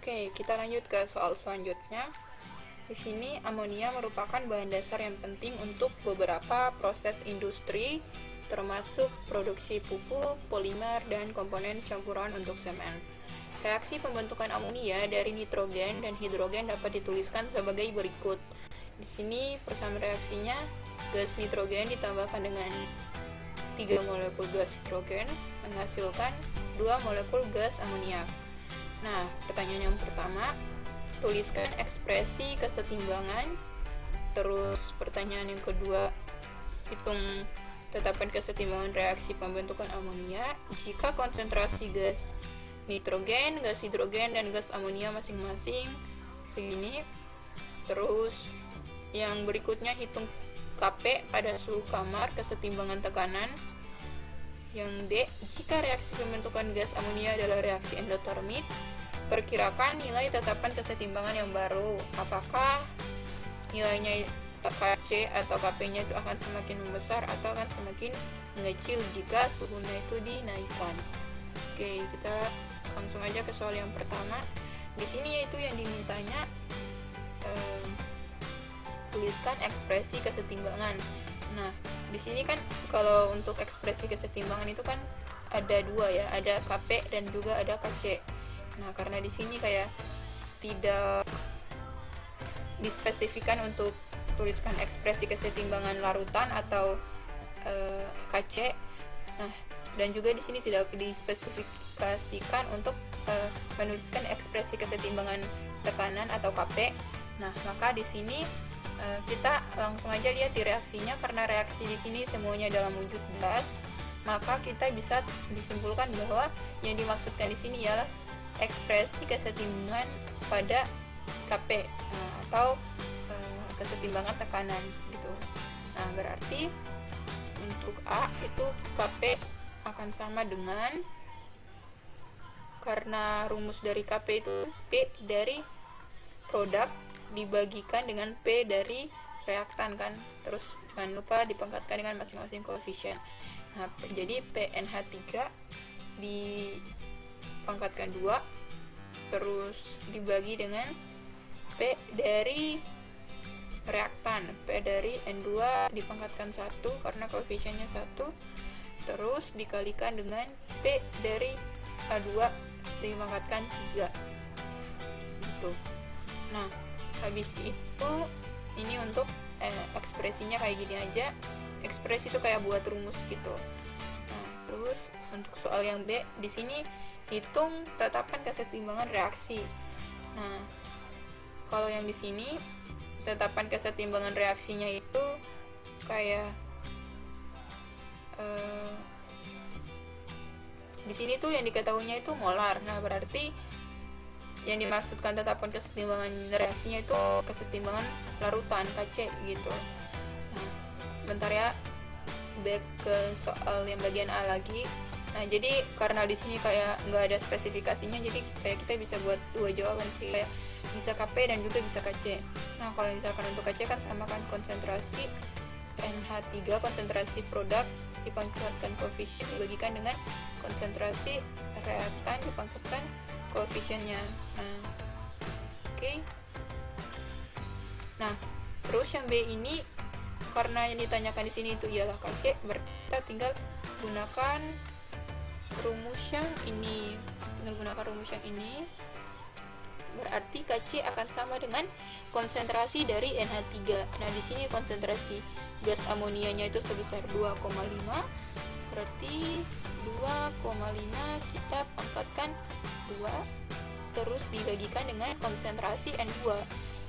Oke, kita lanjut ke soal selanjutnya. Di sini amonia merupakan bahan dasar yang penting untuk beberapa proses industri, termasuk produksi pupuk, polimer, dan komponen campuran untuk semen. Reaksi pembentukan amonia dari nitrogen dan hidrogen dapat dituliskan sebagai berikut. Di sini persamaan reaksinya, gas nitrogen ditambahkan dengan 3 molekul gas hidrogen menghasilkan 2 molekul gas amoniak. Nah, pertanyaan yang pertama, tuliskan ekspresi kesetimbangan. Terus pertanyaan yang kedua, hitung tetapan kesetimbangan reaksi pembentukan amonia jika konsentrasi gas nitrogen, gas hidrogen, dan gas amonia masing-masing segini. Terus yang berikutnya, hitung Kp pada suhu kamar kesetimbangan tekanan. Yang D, jika reaksi pembentukan gas amonia adalah reaksi endotermit, perkirakan nilai tetapan kesetimbangan yang baru. Apakah nilainya Kc atau Kp-nya itu akan semakin membesar atau akan semakin mengecil jika suhunya itu dinaikkan? Oke, kita langsung aja ke soal yang pertama. Di sini yaitu yang dimintanya tuliskan ekspresi kesetimbangan. Nah, di sini kan kalau untuk ekspresi kesetimbangan itu kan ada dua ya, ada Kp dan juga ada Kc. Nah, karena di sini kayak tidak dispesifikan untuk tuliskan ekspresi kesetimbangan larutan atau Kc. Nah, dan juga di sini tidak dispesifikasikan untuk menuliskan ekspresi kesetimbangan tekanan atau Kp. Nah, maka di sini kita langsung aja lihat di reaksinya. Karena reaksi di sini semuanya dalam wujud gas, maka kita bisa disimpulkan bahwa yang dimaksudkan di sini ialah ekspresi kesetimbangan pada Kp atau kesetimbangan tekanan gitu. Nah, berarti untuk A itu Kp akan sama dengan, karena rumus dari Kp itu P dari produk dibagikan dengan P dari reaktan kan, terus jangan lupa dipangkatkan dengan masing-masing koefisien. Nah, jadi PNH3 dipangkatkan 2 terus dibagi dengan P dari reaktan, P dari N2 dipangkatkan 1 karena koefisiennya 1, terus dikalikan dengan P dari H2 dipangkatkan 3 gitu. Nah, habis itu ini untuk ekspresinya kayak gini aja. Ekspresi itu kayak buat rumus gitu. Nah, terus untuk soal yang B, di sini hitung tetapan kesetimbangan reaksi. Nah, kalau yang di sini tetapan kesetimbangan reaksinya itu kayak di sini tuh yang diketahuinya itu molar. Nah, berarti yang dimaksudkan tetapan kesetimbangan reaksinya itu kesetimbangan larutan Kc gitu. Nah, bentar ya, back ke soal yang bagian A lagi. Nah, jadi karena di sini kayak nggak ada spesifikasinya, jadi kayak kita bisa buat dua jawaban sih, kayak bisa Kp dan juga bisa Kc. Nah, kalau misalkan untuk Kc kan sama kan, konsentrasi NH3 konsentrasi produk dipangkatkan koefisien dibagikan dengan konsentrasi reaktan dipangkatkan koefisiennya. Nah, oke. Nah, terus yang B ini karena yang ditanyakan di sini itu ialah Kc, berarti kita tinggal gunakan rumus yang ini. Berarti Kc akan sama dengan konsentrasi dari NH3. Nah, di sini konsentrasi gas amonianya itu sebesar 2,5. Berarti 2,5 kita pangkatkan 2 terus dibagikan dengan konsentrasi N2.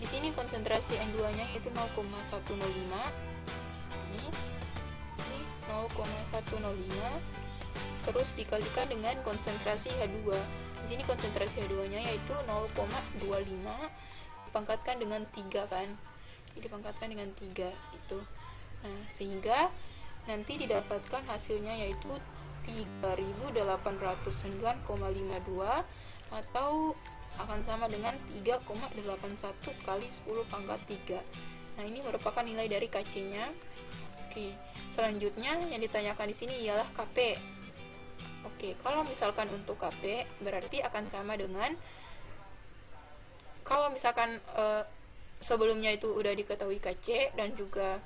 Di sini konsentrasi N2-nya itu 0,105. Ini 0,105 terus dikalikan dengan konsentrasi H2. Di sini konsentrasi H2-nya yaitu 0,25 dipangkatkan dengan 3 kan. Dipangkatkan dengan 3 itu. Nah, sehingga nanti didapatkan hasilnya yaitu 3809,52 atau akan sama dengan 3,81 kali 10 pangkat 3. Nah, ini merupakan nilai dari Kc-nya. Oke, selanjutnya yang ditanyakan di sini ialah Kp. Oke, kalau misalkan untuk Kp berarti akan sama dengan kalau misalkan sebelumnya itu udah diketahui Kc dan juga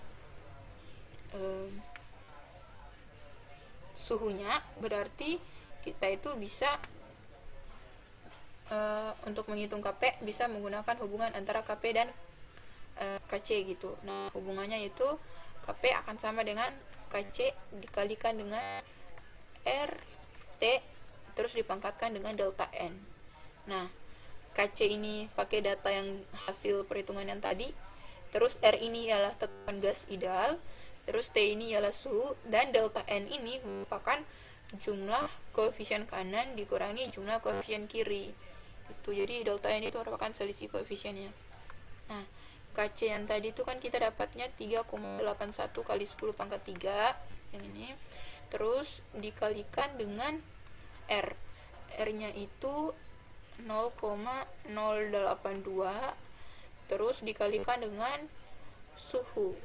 suhunya, berarti kita itu bisa untuk menghitung Kp bisa menggunakan hubungan antara Kp dan Kc gitu. Nah, hubungannya itu Kp akan sama dengan Kc dikalikan dengan RT terus dipangkatkan dengan delta N. Nah, Kc ini pakai data yang hasil perhitungan yang tadi, terus R ini ialah tetapan gas ideal, terus T ini ialah suhu, dan delta N ini merupakan jumlah koefisien kanan dikurangi jumlah koefisien kiri. Itu jadi delta N itu merupakan selisih koefisiennya. Nah, Kc yang tadi itu kan kita dapatnya 3,81 kali 10 pangkat 3 yang ini, terus dikalikan dengan R. R-nya itu 0,082, terus dikalikan dengan suhu.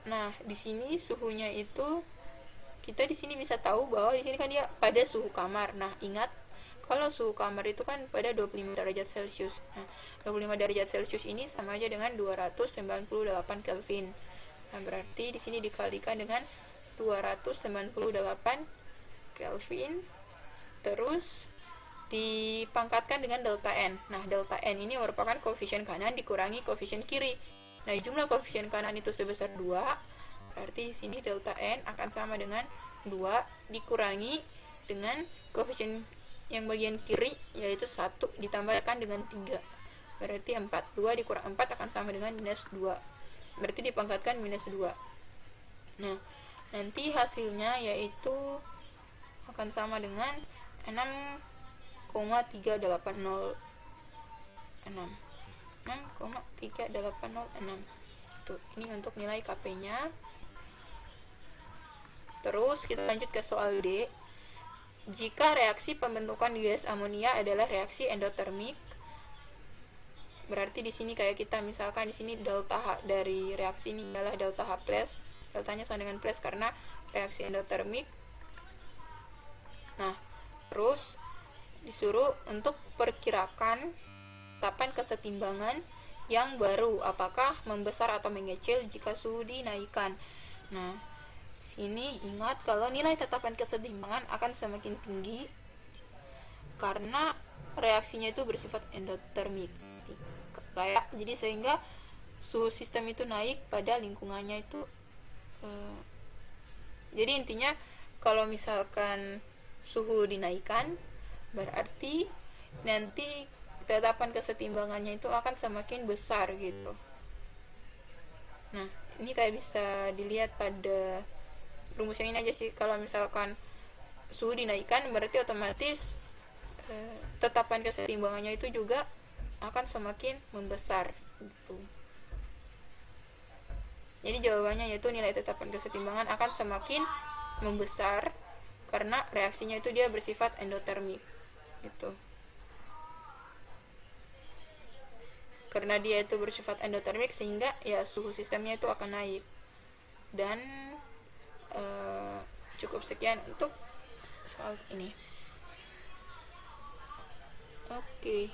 Nah, di sini suhunya itu kita di sini bisa tahu bahwa di sini kan dia pada suhu kamar. Nah, ingat kalau suhu kamar itu kan pada 25 derajat Celcius. Nah, 25 derajat Celcius ini sama aja dengan 298 Kelvin. Nah, berarti di sini dikalikan dengan 298 Kelvin, terus dipangkatkan dengan delta N. Nah, delta N ini merupakan koefisien kanan dikurangi koefisien kiri. Nah, jumlah koefisien kanan itu sebesar 2, berarti di sini delta N akan sama dengan 2 dikurangi dengan koefisien yang bagian kiri yaitu 1 ditambahkan dengan 3. Berarti 4. 2 dikurang 4 akan sama dengan minus 2. Berarti dipangkatkan minus 2. Nah, nanti hasilnya yaitu akan sama dengan 6,3806. Tuh, ini untuk nilai Kp-nya. Terus kita lanjut ke soal D. Jika reaksi pembentukan gas amonia adalah reaksi endotermik, berarti di sini kayak kita misalkan di sini delta H dari reaksi ini adalah delta H plus, deltanya sama dengan plus karena reaksi endotermik. Nah, terus disuruh untuk perkirakan tetapan kesetimbangan yang baru, apakah membesar atau mengecil jika suhu dinaikkan. Nah, sini ingat kalau nilai tetapan kesetimbangan akan semakin tinggi karena reaksinya itu bersifat endotermik. Jadi sehingga suhu sistem itu naik pada lingkungannya itu. Jadi intinya kalau misalkan suhu dinaikkan, berarti nanti tetapan kesetimbangannya itu akan semakin besar gitu. Nah, ini kayak bisa dilihat pada rumus yang ini aja sih. Kalau misalkan suhu dinaikkan, berarti otomatis tetapan kesetimbangannya itu juga akan semakin membesar gitu. Jadi jawabannya yaitu nilai tetapan kesetimbangan akan semakin membesar karena reaksinya itu dia bersifat endotermik gitu. Karena dia itu bersifat endotermik sehingga ya suhu sistemnya itu akan naik. Dan cukup sekian untuk soal ini. Oke.